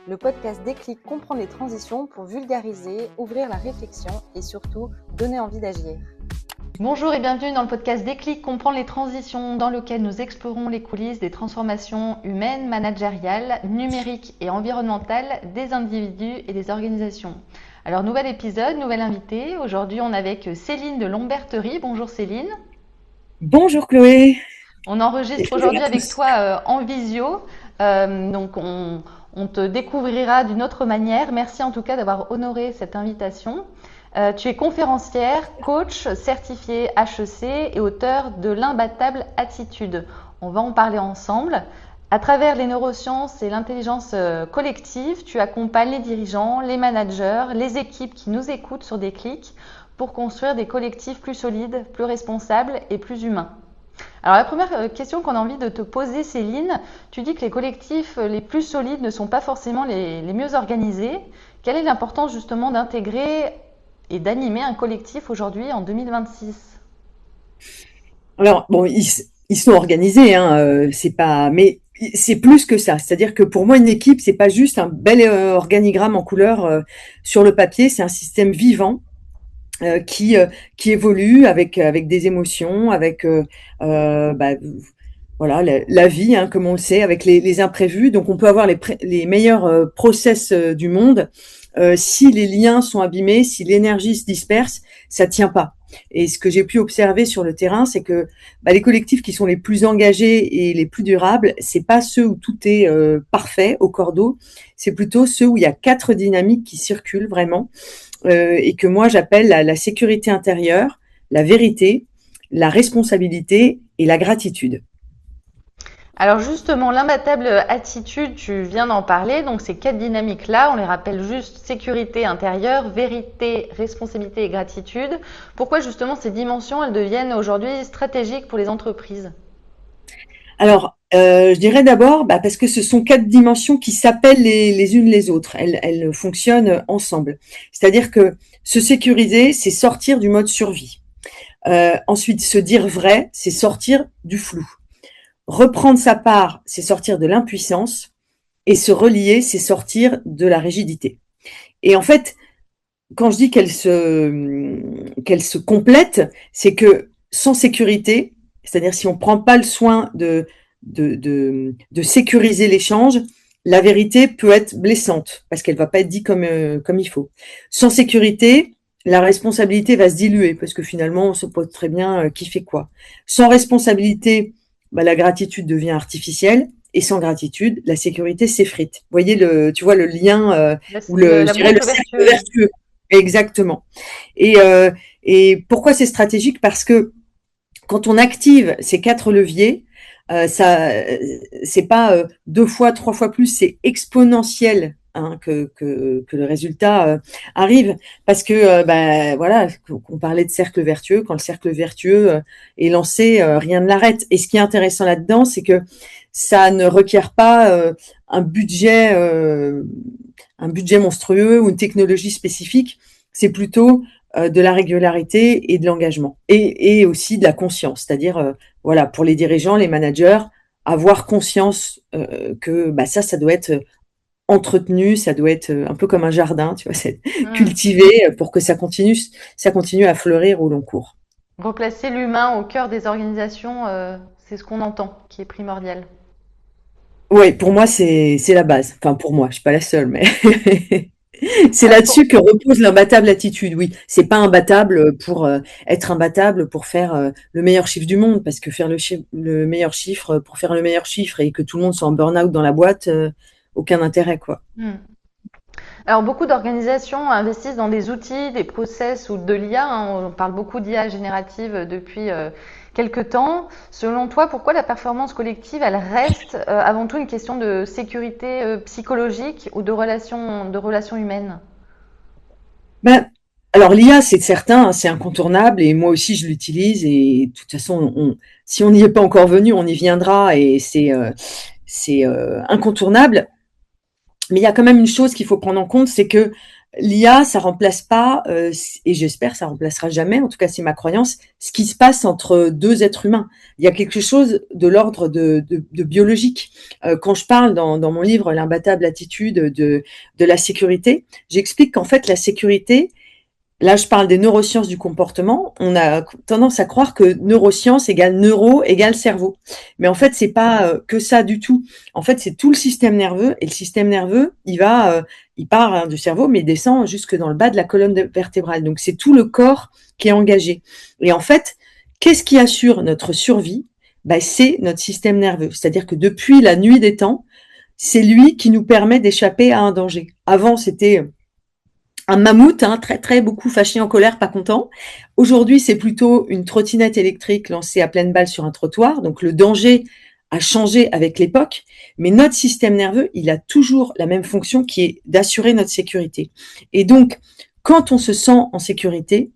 Le podcast Déclic comprend les transitions pour vulgariser, ouvrir la réflexion et surtout donner envie d'agir. Bonjour et bienvenue dans le podcast Déclic comprend les transitions dans lequel nous explorons les coulisses des transformations humaines, managériales, numériques et environnementales des individus et des organisations. Alors nouvel épisode, nouvel invité. Aujourd'hui on est avec Céline de Lomberterie. Bonjour Céline. Bonjour Chloé. On enregistre aujourd'hui avec toi en visio. Donc on te découvrira d'une autre manière. Merci en tout cas d'avoir honoré cette invitation. Tu es conférencière, coach, certifiée HEC et auteur de l'imbattable attitude. On va en parler ensemble. À travers les neurosciences et l'intelligence collective, tu accompagnes les dirigeants, les managers, les équipes qui nous écoutent sur Déclic pour construire des collectifs plus solides, plus responsables et plus humains. Alors la première question qu'on a envie de te poser, Céline, tu dis que les collectifs les plus solides ne sont pas forcément les mieux organisés. Quelle est l'importance justement d'intégrer et d'animer un collectif aujourd'hui en 2026? Alors bon, ils sont organisés, c'est pas, mais c'est plus que ça. C'est-à-dire que pour moi, une équipe, c'est pas juste un bel organigramme en couleur sur le papier. C'est un système vivant qui évolue avec des émotions, avec voilà la vie, comme on le sait, avec les imprévus. Donc on peut avoir les meilleurs process du monde. Si les liens sont abîmés, si l'énergie se disperse, ça tient pas. Et ce que j'ai pu observer sur le terrain, c'est que les collectifs qui sont les plus engagés et les plus durables, c'est pas ceux où tout est parfait au cordeau, c'est plutôt ceux où il y a 4 dynamiques qui circulent vraiment et que moi j'appelle la sécurité intérieure, la vérité, la responsabilité et la gratitude. Alors justement, l'imbattable attitude, tu viens d'en parler, donc ces 4 dynamiques-là, on les rappelle juste sécurité intérieure, vérité, responsabilité et gratitude. Pourquoi justement ces dimensions, elles deviennent aujourd'hui stratégiques pour les entreprises? Alors, je dirais d'abord parce que ce sont 4 dimensions qui s'appellent les unes les autres, elles fonctionnent ensemble. C'est-à-dire que se sécuriser, c'est sortir du mode survie. Ensuite, se dire vrai, c'est sortir du flou. Reprendre sa part, c'est sortir de l'impuissance, et se relier, c'est sortir de la rigidité. Et en fait, quand je dis qu'elle se complète, c'est que sans sécurité, c'est-à-dire si on prend pas le soin de sécuriser l'échange, la vérité peut être blessante parce qu'elle va pas être dite comme il faut. Sans sécurité, la responsabilité va se diluer parce que finalement on se pose très bien qui fait quoi. Sans responsabilité, la gratitude devient artificielle, et sans gratitude, la sécurité s'effrite. Vous voyez tu vois le lien ou je dirais le cercle vertueux. Exactement. Et pourquoi c'est stratégique? Parce que quand on active ces 4 leviers, c'est pas 2 fois, 3 fois plus, c'est exponentiel. Que le résultat arrive, parce que voilà, on parlait de cercle vertueux. Quand le cercle vertueux est lancé, rien ne l'arrête. Et ce qui est intéressant là-dedans, c'est que ça ne requiert pas un budget monstrueux ou une technologie spécifique. C'est plutôt de la régularité et de l'engagement, et aussi de la conscience, c'est-à-dire voilà, pour les dirigeants, les managers, avoir conscience que ça doit être entretenu, ça doit être un peu comme un jardin, tu vois, c'est cultivé pour que ça continue à fleurir au long cours. Replacer l'humain au cœur des organisations, c'est ce qu'on entend, qui est primordial. Oui, pour moi, c'est la base. Enfin, pour moi, je suis pas la seule, mais c'est là-dessus que repose l'imbattable attitude. Oui, c'est pas imbattable pour être imbattable pour faire le meilleur chiffre du monde, parce que faire le meilleur chiffre pour faire le meilleur chiffre et que tout le monde soit en burn-out dans la boîte, aucun intérêt, quoi. Alors, beaucoup d'organisations investissent dans des outils, des process ou de l'IA. On parle beaucoup d'IA générative depuis quelques temps. Selon toi, pourquoi la performance collective, elle reste avant tout une question de sécurité psychologique ou de relations humaines? Alors l'IA, c'est certain, c'est incontournable, et moi aussi je l'utilise, et de toute façon, si on n'y est pas encore venu, on y viendra, et c'est incontournable. Mais il y a quand même une chose qu'il faut prendre en compte, c'est que l'IA, ça remplace pas, et j'espère ça remplacera jamais, en tout cas c'est ma croyance, ce qui se passe entre deux êtres humains. Il y a quelque chose de l'ordre de biologique. Quand je parle dans mon livre L'imbattable attitude de la sécurité, j'explique qu'en fait la sécurité, là je parle des neurosciences du comportement, on a tendance à croire que neurosciences égale neuro égale cerveau. Mais en fait c'est pas que ça du tout. En fait c'est tout le système nerveux, et le système nerveux il part du cerveau mais il descend jusque dans le bas de la colonne vertébrale. Donc c'est tout le corps qui est engagé. Et en fait, qu'est-ce qui assure notre survie? C'est notre système nerveux. C'est-à-dire que depuis la nuit des temps, c'est lui qui nous permet d'échapper à un danger. Avant c'était un mammouth, très très beaucoup fâché, en colère, pas content. Aujourd'hui, c'est plutôt une trottinette électrique lancée à pleine balle sur un trottoir. Donc le danger a changé avec l'époque, mais notre système nerveux, il a toujours la même fonction qui est d'assurer notre sécurité. Et donc, quand on se sent en sécurité,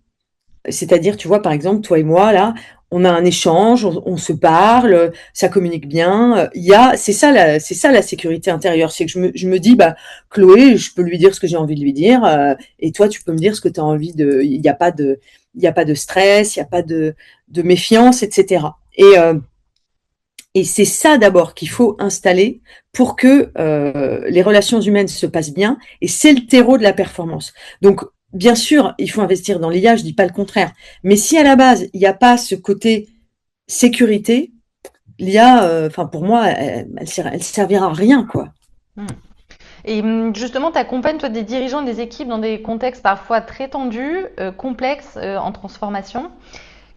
c'est-à-dire, tu vois, par exemple, toi et moi, là, on a un échange, on se parle, ça communique bien. C'est ça la sécurité intérieure. C'est que je me dis, Chloé, je peux lui dire ce que j'ai envie de lui dire, et toi, tu peux me dire ce que tu as envie de. Il n'y a pas de stress, il n'y a pas de méfiance, etc. Et c'est ça d'abord qu'il faut installer pour que les relations humaines se passent bien. Et c'est le terreau de la performance. Donc, bien sûr, il faut investir dans l'IA, je dis pas le contraire. Mais si à la base, il n'y a pas ce côté sécurité, l'IA, pour moi, elle servira à rien, quoi. Et justement, tu accompagnes toi des dirigeants et des équipes dans des contextes parfois très tendus, complexes, en transformation.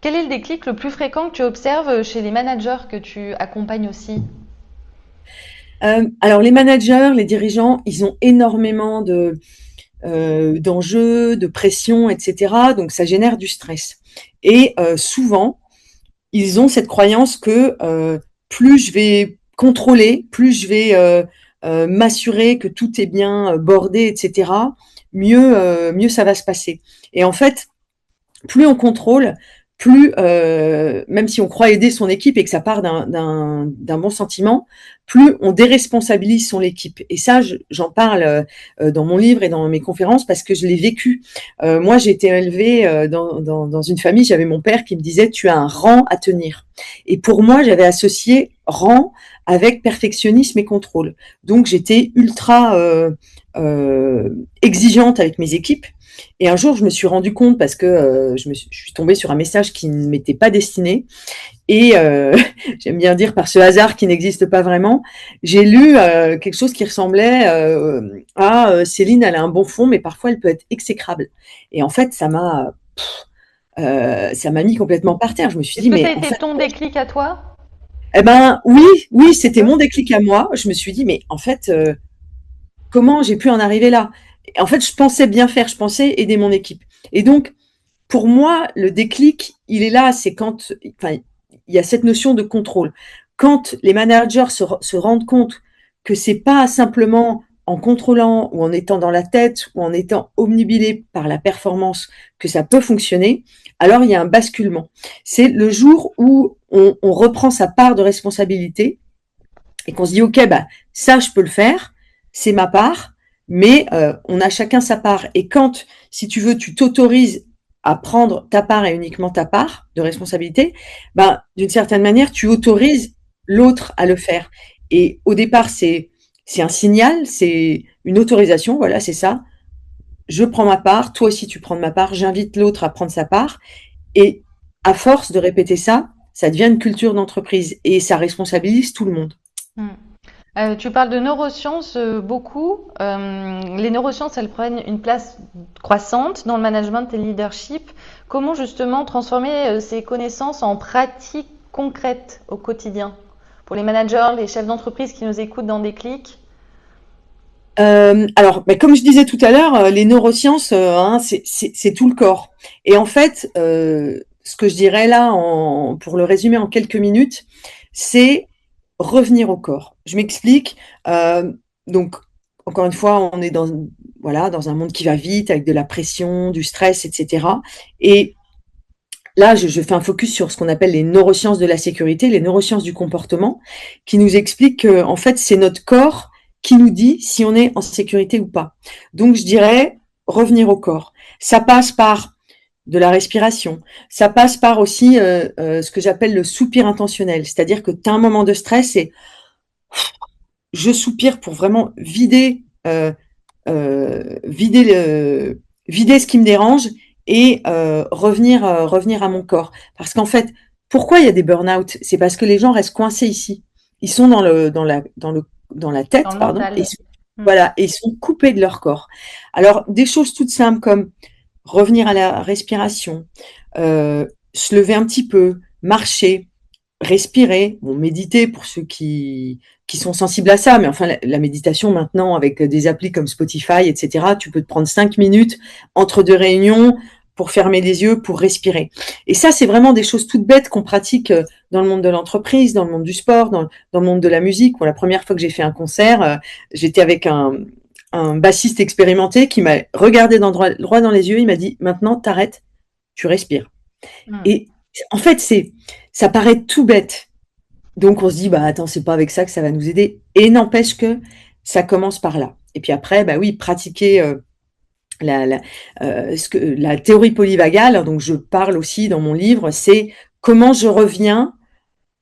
Quel est le déclic le plus fréquent que tu observes chez les managers que tu accompagnes aussi? Alors, les managers, les dirigeants, ils ont énormément d'enjeux, de pression, etc. Donc, ça génère du stress. Et souvent, ils ont cette croyance que plus je vais contrôler, plus je vais m'assurer que tout est bien bordé, etc., mieux ça va se passer. Et en fait, plus on contrôle, plus, même si on croit aider son équipe et que ça part d'un bon sentiment, plus on déresponsabilise son équipe. Et ça, j'en parle dans mon livre et dans mes conférences parce que je l'ai vécu. Moi, j'ai été élevée dans une famille, j'avais mon père qui me disait « tu as un rang à tenir ». Et pour moi, j'avais associé rang avec perfectionnisme et contrôle. Donc, j'étais ultra exigeante avec mes équipes. Et un jour, je me suis rendu compte parce que je suis tombée sur un message qui ne m'était pas destiné. Et j'aime bien dire par ce hasard qui n'existe pas vraiment, j'ai lu quelque chose qui ressemblait à Céline, elle a un bon fond, mais parfois elle peut être exécrable. Et en fait, ça m'a mis complètement par terre. Je me suis Est-ce dit, que ça mais a en été fait, ton déclic à toi? eh ben oui, c'était mon déclic à moi. Je me suis dit, mais en fait, comment j'ai pu en arriver là? En fait, je pensais bien faire, je pensais aider mon équipe. Et donc, pour moi, le déclic, il est là, c'est quand, il y a cette notion de contrôle. Quand les managers se rendent compte que c'est pas simplement en contrôlant ou en étant dans la tête ou en étant omnubilé par la performance que ça peut fonctionner, alors il y a un basculement. C'est le jour où on reprend sa part de responsabilité et qu'on se dit, OK, ça, je peux le faire, c'est ma part, mais on a chacun sa part. Et quand, si tu veux, tu t'autorises à prendre ta part et uniquement ta part de responsabilité, d'une certaine manière, tu autorises l'autre à le faire. Et au départ, c'est un signal, c'est une autorisation, voilà, c'est ça. Je prends ma part, toi aussi tu prends de ma part, j'invite l'autre à prendre sa part. Et à force de répéter ça, ça devient une culture d'entreprise et ça responsabilise tout le monde. Tu parles de neurosciences beaucoup. Les neurosciences, elles prennent une place croissante dans le management et le leadership. Comment justement transformer ces connaissances en pratiques concrètes au quotidien pour les managers, les chefs d'entreprise qui nous écoutent dans Déclic? Alors, comme je disais tout à l'heure, les neurosciences, c'est tout le corps. Et en fait, ce que je dirais là, pour le résumer en quelques minutes, c'est revenir au corps. Je m'explique. Donc, encore une fois, on est dans un monde qui va vite, avec de la pression, du stress, etc. Et là, je fais un focus sur ce qu'on appelle les neurosciences de la sécurité, les neurosciences du comportement, qui nous expliquent que, en fait, c'est notre corps qui nous dit si on est en sécurité ou pas. Donc, je dirais, revenir au corps. Ça passe par de la respiration. Ça passe par aussi ce que j'appelle le soupir intentionnel. C'est-à-dire que tu as un moment de stress et je soupire pour vraiment vider ce qui me dérange et revenir à mon corps. Parce qu'en fait, pourquoi il y a des burn-out? C'est parce que les gens restent coincés ici. Ils sont dans la tête, Dans le pardon, mental. voilà, et ils sont coupés de leur corps. Alors, des choses toutes simples comme revenir à la respiration, se lever un petit peu, marcher, respirer, bon, méditer pour ceux qui sont sensibles à ça, mais enfin la méditation maintenant avec des applis comme Spotify, etc., tu peux te prendre 5 minutes entre deux réunions pour fermer les yeux, pour respirer. Et ça, c'est vraiment des choses toutes bêtes qu'on pratique dans le monde de l'entreprise, dans le monde du sport, dans le monde de la musique. Bon, la première fois que j'ai fait un concert, j'étais avec un bassiste expérimenté qui m'a regardé droit dans les yeux, il m'a dit « Maintenant, t'arrêtes, tu respires ». Et en fait, ça paraît tout bête. Donc on se dit bah attends, c'est pas avec ça que ça va nous aider. Et n'empêche que ça commence par là. Et puis après, bah oui, pratiquer la théorie polyvagale, donc je parle aussi dans mon livre, c'est comment je reviens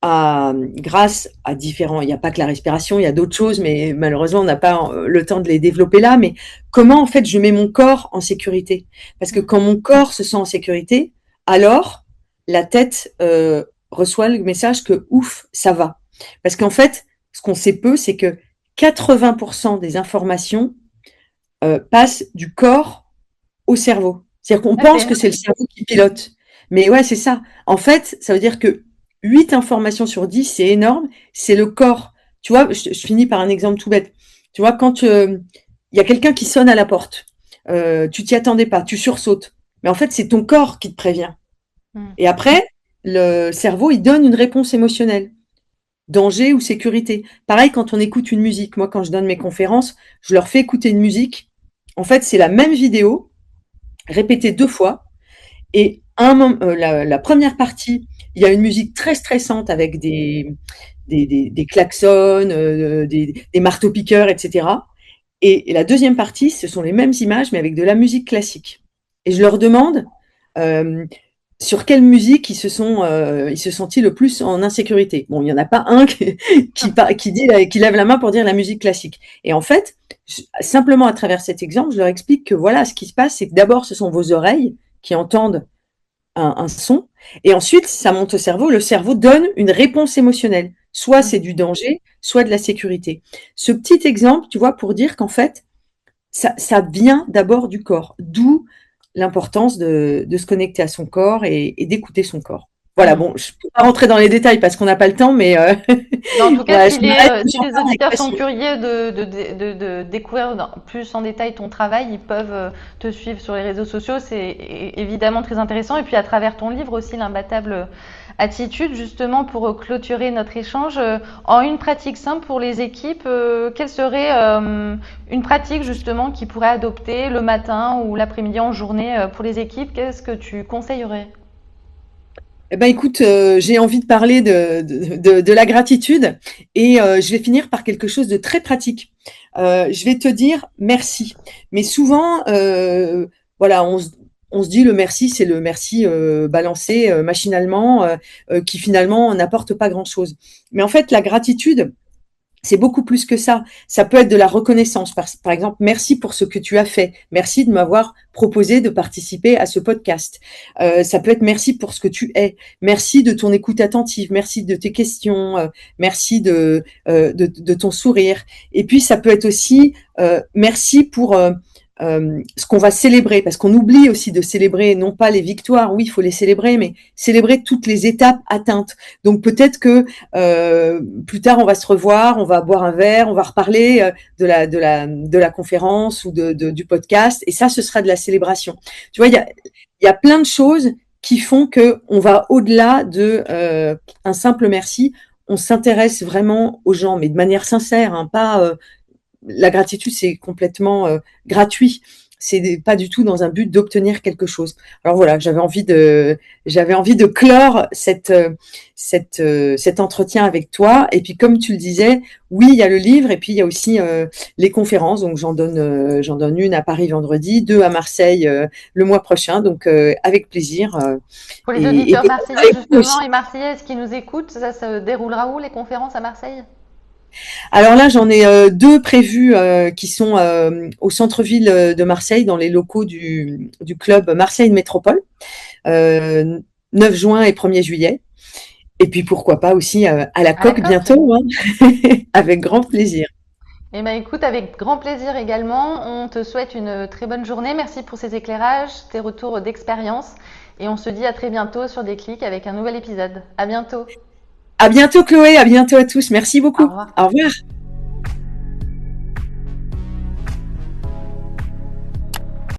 grâce à différents, il n'y a pas que la respiration, il y a d'autres choses, mais malheureusement on n'a pas le temps de les développer là, mais comment en fait je mets mon corps en sécurité. Parce que quand mon corps se sent en sécurité, alors la tête reçoit le message que ouf, ça va. Parce qu'en fait, ce qu'on sait peu, c'est que 80% des informations passent du corps au cerveau. C'est-à-dire qu'on pense que c'est le cerveau qui pilote. Mais ouais, c'est ça. En fait, ça veut dire que 8 informations sur 10, c'est énorme, c'est le corps. Tu vois, je finis par un exemple tout bête. Tu vois, quand il y a quelqu'un qui sonne à la porte, tu t'y attendais pas, tu sursautes. Mais en fait, c'est ton corps qui te prévient. Et après, le cerveau, il donne une réponse émotionnelle. Danger ou sécurité. Pareil, quand on écoute une musique. Moi, quand je donne mes conférences, je leur fais écouter une musique. En fait, c'est la même vidéo, répétée 2 fois. Et la première partie, il y a une musique très stressante avec des klaxons, des marteaux-piqueurs, etc. Et la deuxième partie, ce sont les mêmes images, mais avec de la musique classique. Et je leur demande sur quelle musique ils se sentent-ils le plus en insécurité. Bon, il n'y en a pas un qui lève la main pour dire la musique classique. Et en fait, simplement à travers cet exemple, je leur explique que voilà, ce qui se passe, c'est que d'abord, ce sont vos oreilles qui entendent un son, et ensuite, ça monte au cerveau. Le cerveau donne une réponse émotionnelle. Soit c'est du danger, soit de la sécurité. Ce petit exemple, tu vois, pour dire qu'en fait, ça vient d'abord du corps, d'où l'importance de se connecter à son corps et d'écouter son corps. Voilà, bon, je ne peux pas rentrer dans les détails parce qu'on n'a pas le temps, mais en tout cas, voilà, si les auditeurs sont curieux de découvrir plus en détail ton travail, ils peuvent te suivre sur les réseaux sociaux. C'est évidemment très intéressant. Et puis à travers ton livre aussi, l'imbattable attitude, justement pour clôturer notre échange, en une pratique simple pour les équipes, quelle serait une pratique justement qu'ils pourraient adopter le matin ou l'après-midi en journée pour les équipes? Qu'est-ce que tu conseillerais? Eh ben, écoute, j'ai envie de parler de la gratitude et je vais finir par quelque chose de très pratique. Je vais te dire merci. Mais souvent, voilà, on se dit le merci, c'est le merci balancé machinalement, qui finalement n'apporte pas grand-chose. Mais en fait, la gratitude, c'est beaucoup plus que ça. Ça peut être de la reconnaissance. Par exemple, merci pour ce que tu as fait. Merci de m'avoir proposé de participer à ce podcast. Ça peut être merci pour ce que tu es. Merci de ton écoute attentive. Merci de tes questions. Merci de ton sourire. Et puis, ça peut être aussi merci pour ce qu'on va célébrer, parce qu'on oublie aussi de célébrer, non pas les victoires, oui, il faut les célébrer, mais célébrer toutes les étapes atteintes. Donc peut-être que plus tard, on va se revoir, on va boire un verre, on va reparler de la conférence ou du podcast, et ça, ce sera de la célébration. Tu vois, il y a plein de choses qui font que on va au-delà de un simple merci. On s'intéresse vraiment aux gens, mais de manière sincère, hein, pas la gratitude, c'est complètement gratuit. c'est pas du tout dans un but d'obtenir quelque chose. Alors voilà, j'avais envie de clore cet entretien avec toi. Et puis comme tu le disais, oui, il y a le livre et puis il y a aussi les conférences. Donc j'en donne une à Paris vendredi, deux à Marseille le mois prochain. Donc avec plaisir. Pour les Et auditeurs marseillais, avec vous justement, aussi. et marseillaises qui nous écoutent, ça se déroulera où, les conférences à Marseille? Alors là, j'en ai deux prévues qui sont au centre-ville de Marseille, dans les locaux du club Marseille Métropole, euh, 9 juin et 1er juillet. Et puis pourquoi pas aussi à la À la Coque Coque? bientôt, hein. Avec grand plaisir. Eh bien, écoute, avec grand plaisir également. On te souhaite une très bonne journée. Merci pour ces éclairages, tes retours d'expérience. Et on se dit à très bientôt sur Déclic avec un nouvel épisode. À bientôt. À bientôt Chloé, à bientôt à tous. Merci Au beaucoup. revoir. Au revoir.